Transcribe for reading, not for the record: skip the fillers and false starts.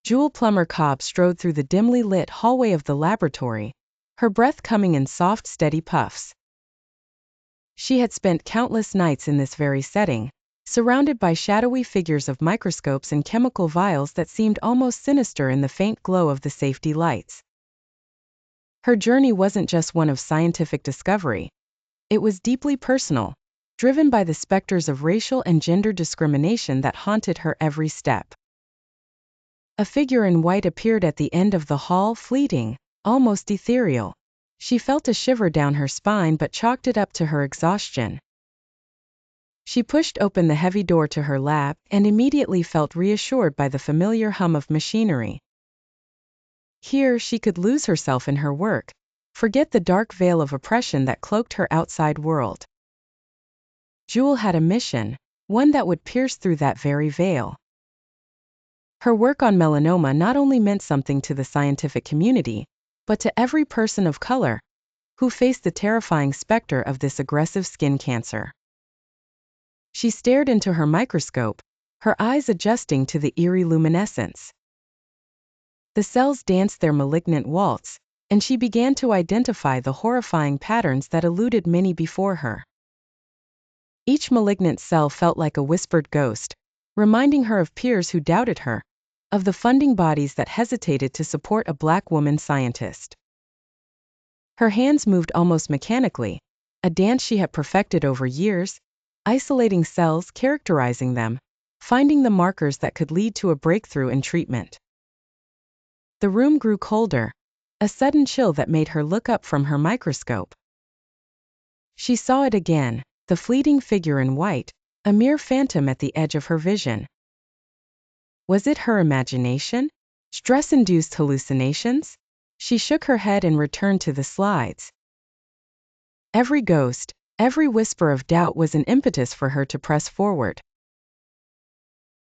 Plummer Cobb strode through the dimly lit hallway of the laboratory, her breath coming in soft, steady puffs. She had spent countless nights in this very setting, surrounded by shadowy figures of microscopes and chemical vials that seemed almost sinister in the faint glow of the safety lights. Her journey wasn't just one of scientific discovery. It was deeply personal, driven by the specters of racial and gender discrimination that haunted her every step. A figure in white appeared at the end of the hall, fleeting, almost ethereal. She felt a shiver down her spine but chalked it up to her exhaustion. She pushed open the heavy door to her lab and immediately felt reassured by the familiar hum of machinery. Here she could lose herself in her work, forget the dark veil of oppression that cloaked her outside world. Jewel had a mission, one that would pierce through that very veil. Her work on melanoma not only meant something to the scientific community, but to every person of color who faced the terrifying specter of this aggressive skin cancer. She stared into her microscope, her eyes adjusting to the eerie luminescence. The cells danced their malignant waltz, and she began to identify the horrifying patterns that eluded many before her. Each malignant cell felt like a whispered ghost, reminding her of peers who doubted her, of the funding bodies that hesitated to support a Black woman scientist. Her hands moved almost mechanically, a dance she had perfected over years, isolating cells, characterizing them, finding the markers that could lead to a breakthrough in treatment. The room grew colder, a sudden chill that made her look up from her microscope. She saw it again, the fleeting figure in white, a mere phantom at the edge of her vision. Was it her imagination? Stress-induced hallucinations? She shook her head and returned to the slides. Every ghost, every whisper of doubt was an impetus for her to press forward.